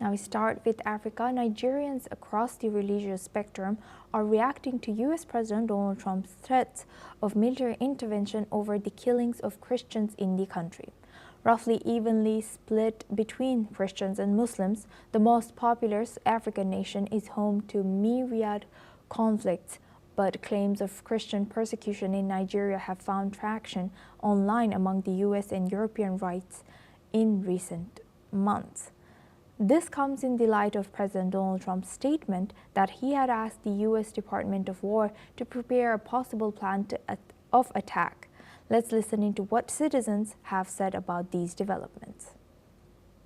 Now we start with Africa. Nigerians across the religious spectrum are reacting to U.S. President Donald Trump's threats of military intervention over the killings of Christians in the country. Roughly evenly split between Christians and Muslims, the most populous African nation is home to myriad conflicts, but claims of Christian persecution in Nigeria have found traction online among the U.S. and European rights in recent months. This comes in the light of President Donald Trump's statement that he had asked the U.S. Department of War to prepare a possible plan of attack. Let's listen into what citizens have said about these developments.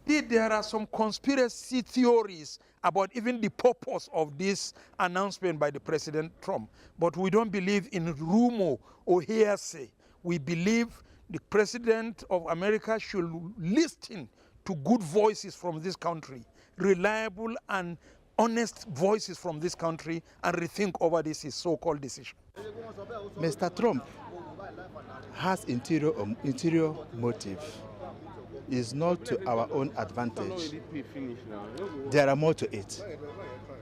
There are some conspiracy theories about even the purpose of this announcement by the President Trump, but we don't believe in rumor or hearsay. We believe the President of America should listen to good voices from this country, reliable and honest voices from this country, and rethink over this his so-called decision. Mr. Trump has interior motive. Is not to our own advantage. There are more to it.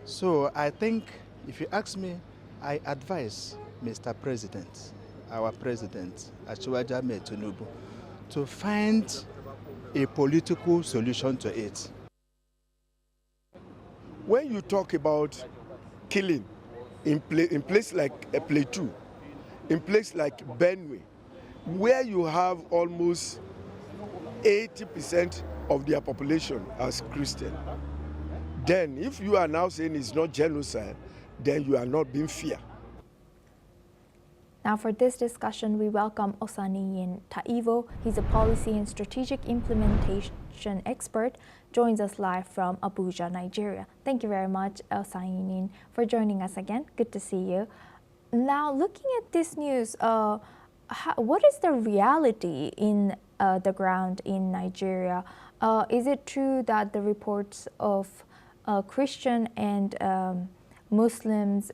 So I think, if you ask me, I advise Mr. President, our President, Asiwaju Ahmed Tinubu, to find a political solution to it. When you talk about killing in place like a Plateau, in place like Benue, where you have almost 80% of their population as Christian, then if you are now saying it's not genocide, then you are not being fair. Now for this discussion, we welcome Osaniyin Taiwo. He's a policy and strategic implementation expert, joins us live from Abuja, Nigeria. Thank you very much, Osaniyin, for joining us again. Good to see you. Now, looking at this news, what is the reality in the ground in Nigeria? Is it true that the reports of Christian and Muslims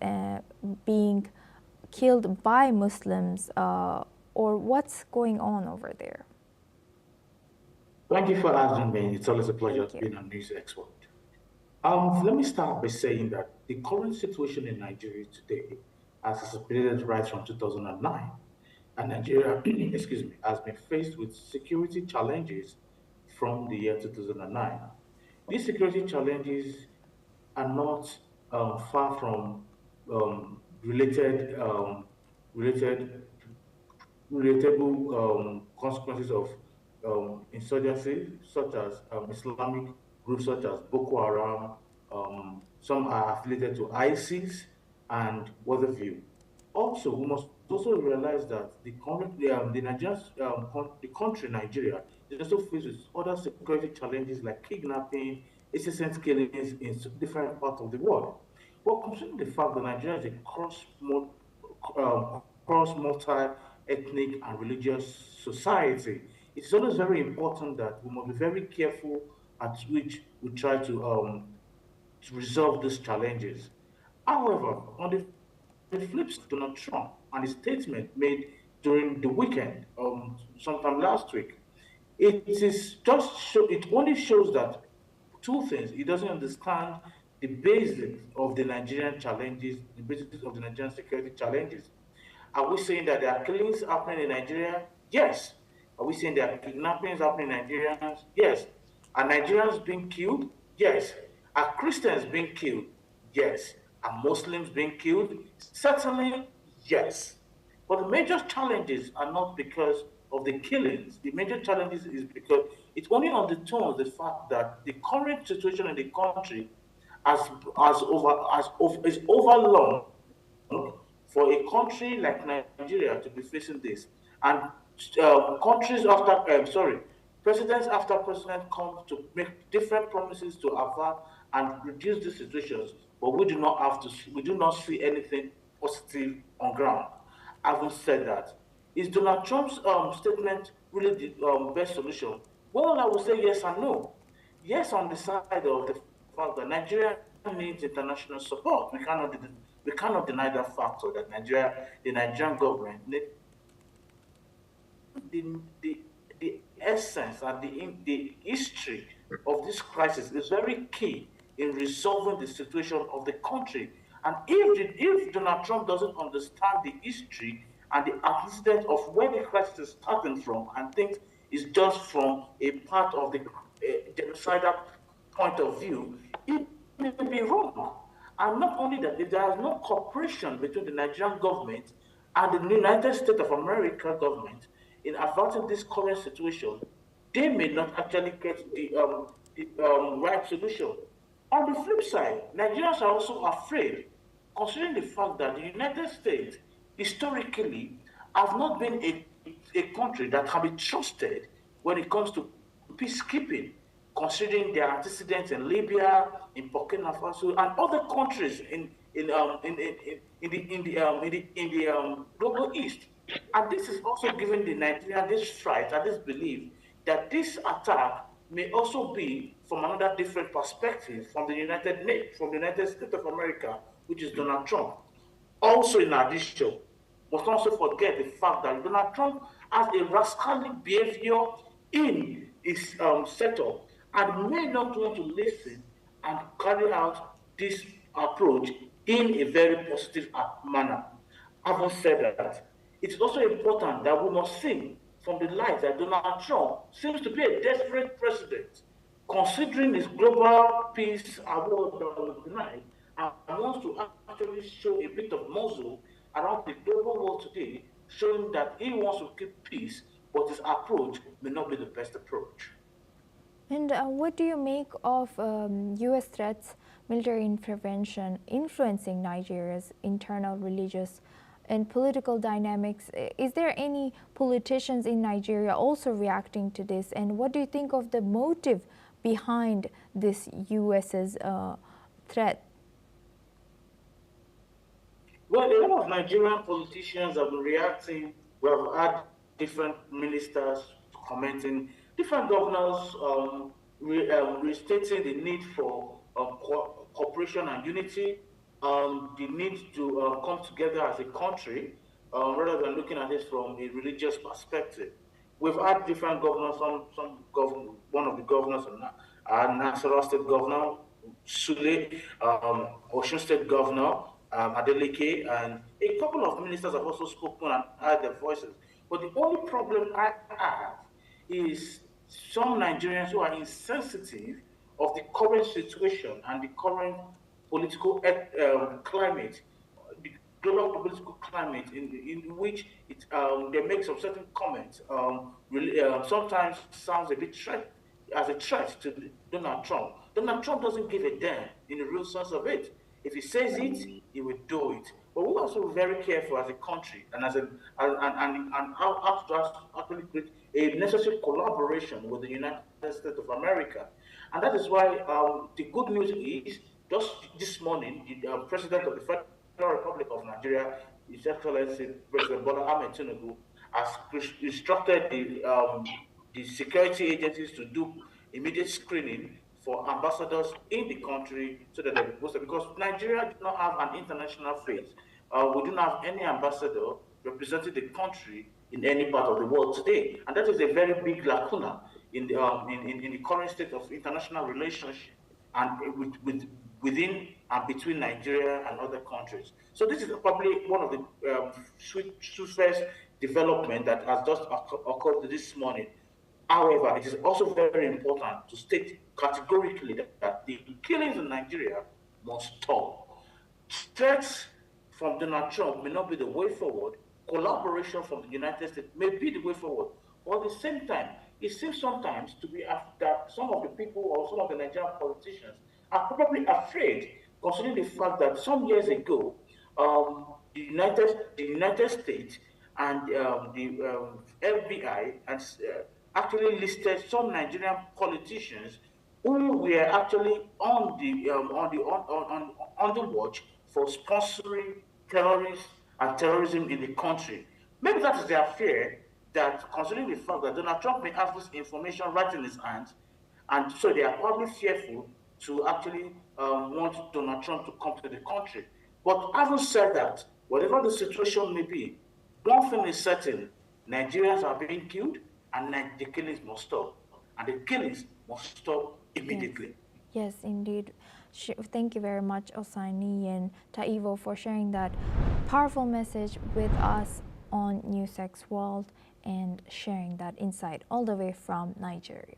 being killed by Muslims, or what's going on over there? Thank you for asking me. It's always a pleasure being on NewsX World. Let me start by saying that the current situation in Nigeria today has anticipated right from 2009, and Nigeria, excuse me, has been faced with security challenges from the year 2009. These security challenges are not far from relatable consequences of insurgency, such as Islamic groups such as Boko Haram. Some are affiliated to ISIS and what have you. Also, we must also realize that the country Nigeria is also faced with other security challenges like kidnapping, incessant killings in different parts of the world. But considering the fact that Nigeria is a cross multi-ethnic and religious society, it's always very important that we must be very careful at which we try to resolve these challenges. However, on the flip side, Donald Trump and his statement made during the weekend, sometime last week, it only shows that two things. He doesn't understand the basis of the Nigerian challenges, the basis of the Nigerian security challenges. Are we saying that there are killings happening in Nigeria? Yes. Are we saying there are kidnappings happening in Nigeria? Yes. Are Nigerians being killed? Yes. Are Christians being killed? Yes. Are Muslims being killed? Certainly, yes. But the major challenges are not because of the killings. The major challenges is because it only undertones the fact that the current situation in the country is overlong for a country like Nigeria to be facing this. And presidents after president come to make different promises to avert and reduce these situations, but we do not see anything positive on ground. Having said that, is Donald Trump's statement really the best solution? Well, I would say yes and no. Yes, on the side of the fact that Nigeria needs international support. We cannot deny that factor that the Nigerian government needs the essence and the history of this crisis is very key in resolving the situation of the country. And if Donald Trump doesn't understand the history and the antecedent of where the crisis is starting from and thinks it's just from a part of the genocidal point of view, it may be wrong. And not only that, if there is no cooperation between the Nigerian government and the United States of America government in averting this current situation, they may not actually get the right solution. On the flip side, Nigerians are also afraid, considering the fact that the United States historically have not been a country that can be trusted when it comes to peacekeeping, considering their antecedents in Libya, in Burkina Faso, and other countries in the global East. And this is also giving the Nigerian this fright and this belief that this attack may also be from another different perspective from the United States of America, which is Donald Trump. Also, in addition, must also forget the fact that Donald Trump has a rascally behavior in his setup and may not want to listen and carry out this approach in a very positive manner. Having said that, it's also important that we must see from the light that Donald Trump seems to be a desperate president, considering his global peace award that was denied, and wants to actually show a bit of muscle around the global world today, showing that he wants to keep peace, but his approach may not be the best approach. And what do you make of U.S. threats, military intervention influencing Nigeria's internal religious and political dynamics? Is there any politicians in Nigeria also reacting to this? And what do you think of the motive behind this U.S.'s threat? Well, a lot of Nigerian politicians have been reacting. We have had different ministers commenting, different governors restating the need for cooperation and unity, the need to come together as a country, rather than looking at this from a religious perspective. We've had different governors, one of the governors, Nasarawa State Governor, Sule, Osun State Governor, Adeleke, and a couple of ministers have also spoken and heard their voices. But the only problem I have is some Nigerians who are insensitive of the current situation and the current political climate, the global political climate in which they make some certain comments, sometimes sounds a bit as a threat to Donald Trump. Donald Trump doesn't give a damn in the real sense of it. If he says it, he will do it. But we're also very careful as a country and how to actually create a necessary collaboration with the United States of America. And that is why the good news is just this morning, the President of the Federal Republic of Nigeria, His Excellency President Bola Ahmed Tinubu, has instructed the security agencies to do immediate screening for ambassadors in the country so that they'll be posted. Because Nigeria does not have an international face. We do not have any ambassador representing the country in any part of the world today. And that is a very big lacuna in the current state of international relationship and within and between Nigeria and other countries. So this is probably one of the swiftest development that has just occurred this morning. However, it is also very important to state categorically that the killings in Nigeria must stop. Threats from Donald Trump may not be the way forward. Collaboration from the United States may be the way forward. But at the same time, it seems sometimes to be that some of the people or some of the Nigerian politicians are probably afraid, considering the fact that some years ago, the United States and the FBI and actually listed some Nigerian politicians who were actually on the watch for sponsoring terrorists and terrorism in the country. Maybe that is their fear, that considering the fact that Donald Trump may have this information right in his hands, and so they are probably fearful to actually want Donald Trump to come to the country. But having said that, whatever the situation may be, one thing is certain: Nigerians are being killed, and the killings must stop. And the killings must stop immediately. Yes, indeed. Thank you very much, Osani and Taivo, for sharing that powerful message with us on NewsX World and sharing that insight all the way from Nigeria.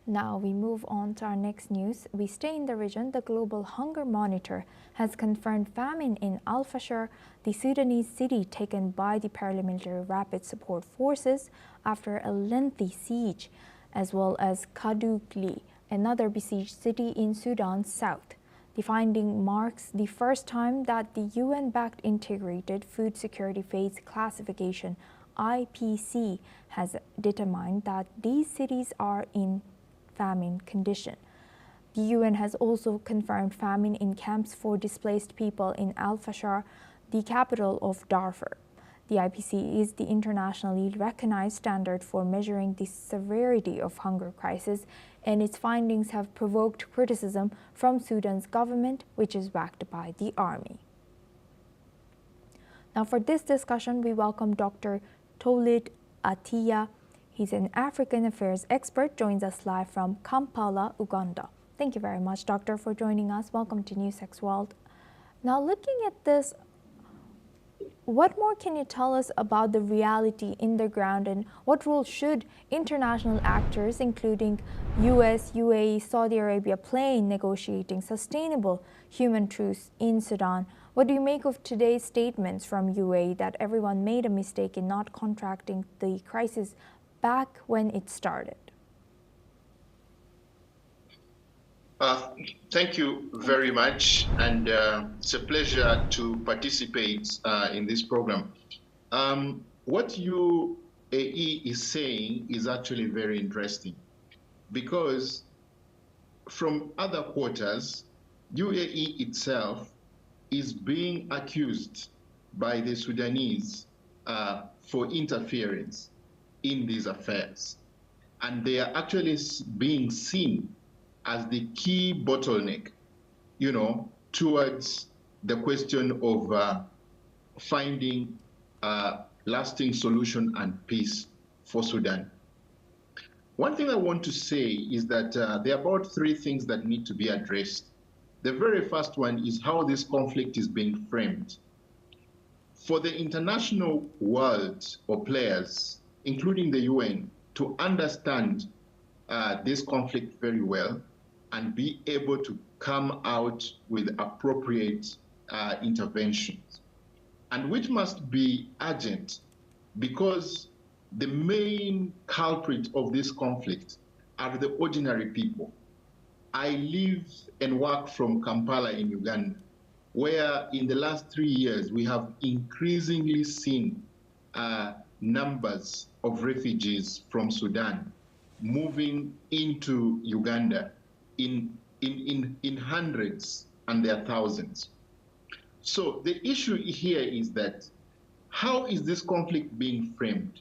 Now we move on to our next news. We stay in the region. The Global Hunger Monitor has confirmed famine in Al Fashir, the Sudanese city taken by the paramilitary Rapid Support Forces after a lengthy siege, as well as Kadugli, another besieged city in Sudan's south. The finding marks the first time that the UN-backed Integrated Food Security Phase Classification (IPC) has determined that these cities are in famine condition. The UN has also confirmed famine in camps for displaced people in Al Fashir, the capital of Darfur. The IPC is the internationally recognized standard for measuring the severity of hunger crisis, and its findings have provoked criticism from Sudan's government, which is backed by the army. Now, for this discussion, we welcome Dr. Tolit Atiya. He's an African affairs expert, joins us live from Kampala, Uganda. Thank you very much, Doctor, for joining us. Welcome to NewsX World. Now, looking at this, what more can you tell us about the reality in the ground, and what role should international actors, including US, UAE, Saudi Arabia, play in negotiating sustainable human truce in Sudan? What do you make of today's statements from UAE that everyone made a mistake in not contracting the crisis back when it started? Thank you very much, and it's a pleasure to participate in this program. What UAE is saying is actually very interesting, because from other quarters, UAE itself is being accused by the Sudanese for interference in these affairs. And they are actually being seen as the key bottleneck, towards the question of finding a lasting solution and peace for Sudan. One thing I want to say is that there are about three things that need to be addressed. The very first one is how this conflict is being framed. For the international world or players, including the UN, to understand this conflict very well and be able to come out with appropriate interventions, and which must be urgent, because the main culprit of this conflict are the ordinary people. I live and work from Kampala in Uganda, where in the last 3 years we have increasingly seen numbers of refugees from Sudan moving into Uganda in hundreds and their thousands. So the issue here is that, how is this conflict being framed?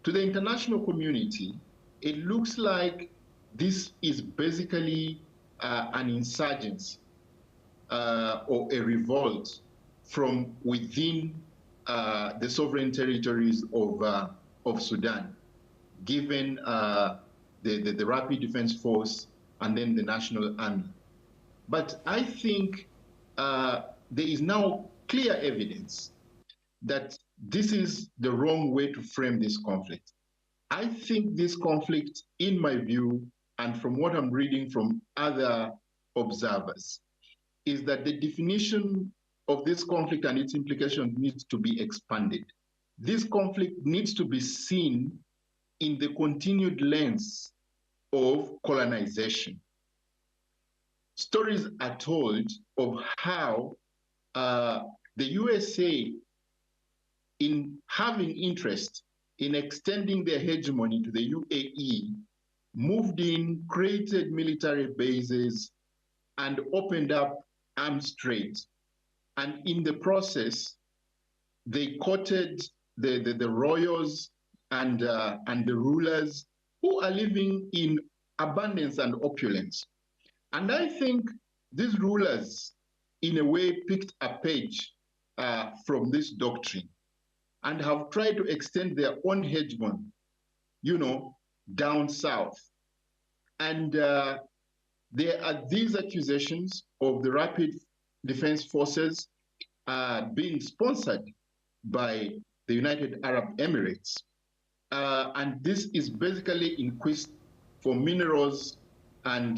To the international community, it looks like this is basically an insurgency or a revolt from within the sovereign territories of Sudan, given the Rapid Defense Force and then the National Army. But I think there is now clear evidence that this is the wrong way to frame this conflict. I think this conflict, in my view, and from what I'm reading from other observers, is that the definition of this conflict and its implications needs to be expanded. This conflict needs to be seen in the continued lens of colonization. Stories are told of how the USA, in having interest in extending their hegemony to the UAE, moved in, created military bases, and opened up arms trade. And in the process, they courted the royals and the rulers who are living in abundance and opulence. And I think these rulers, in a way, picked a page from this doctrine and have tried to extend their own hegemony, down south. And there are these accusations of the Rapid Defense Forces being sponsored by the United Arab Emirates. And this is basically in quest for minerals and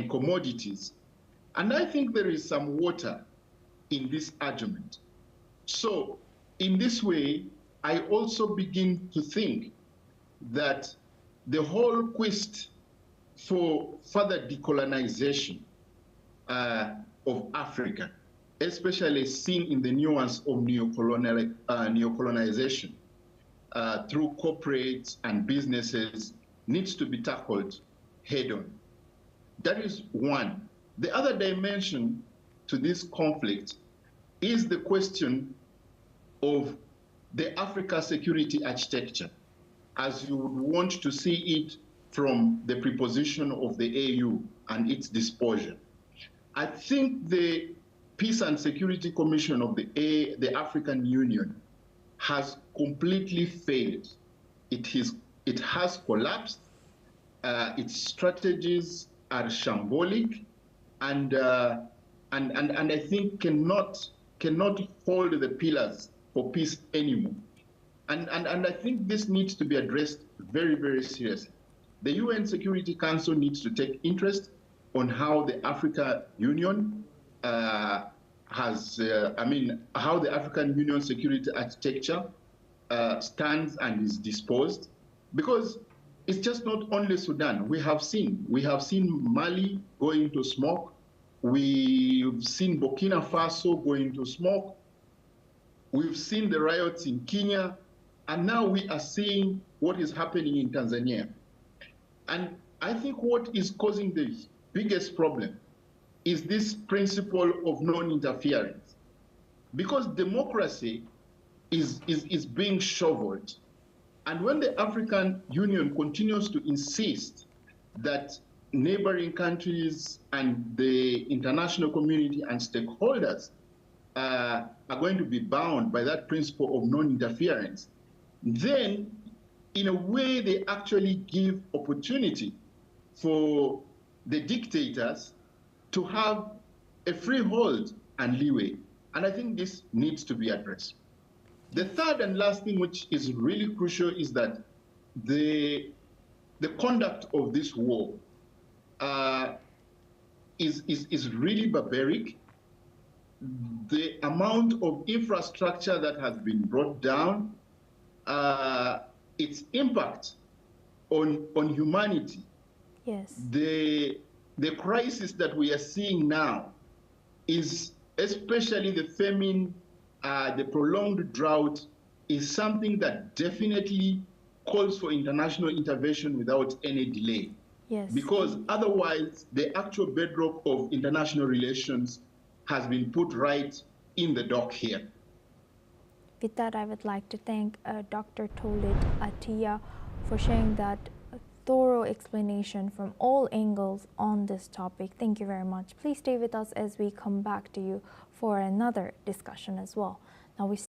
commodities. And I think there is some water in this argument. So in this way, I also begin to think that the whole quest for further decolonization of Africa, especially seen in the nuance of neocolonization through corporates and businesses, needs to be tackled head on. That is one. The other dimension to this conflict is the question of the Africa security architecture, as you would want to see it from the preposition of the AU and its disposure. I think the Peace and Security Commission of the African Union has completely failed. It has collapsed. Its strategies are shambolic, and I think cannot hold the pillars for peace anymore. And I think this needs to be addressed very, very seriously. The UN Security Council needs to take interest on how the African Union how the African Union security architecture stands and is disposed, because it's just not only Sudan. We have seen Mali going into smoke. We've seen Burkina Faso going into smoke. We've seen the riots in Kenya, and now we are seeing what is happening in Tanzania. And I think what is causing the biggest problem is this principle of non-interference, because democracy is being shoveled. And when the African Union continues to insist that neighboring countries and the international community and stakeholders are going to be bound by that principle of non-interference, then in a way they actually give opportunity for the dictators to have a freehold and leeway. And I think this needs to be addressed. The third and last thing, which is really crucial, is that the conduct of this war is really barbaric. The amount of infrastructure that has been brought down, its impact on humanity. Yes. The crisis that we are seeing now is, especially the famine, the prolonged drought, is something that definitely calls for international intervention without any delay. Yes. Because otherwise, the actual bedrock of international relations has been put right in the dock here. With that, I would like to thank Dr. Tolit Atiya for sharing that thorough explanation from all angles on this topic. Thank you very much. Please stay with us as we come back to you for another discussion as well. Now we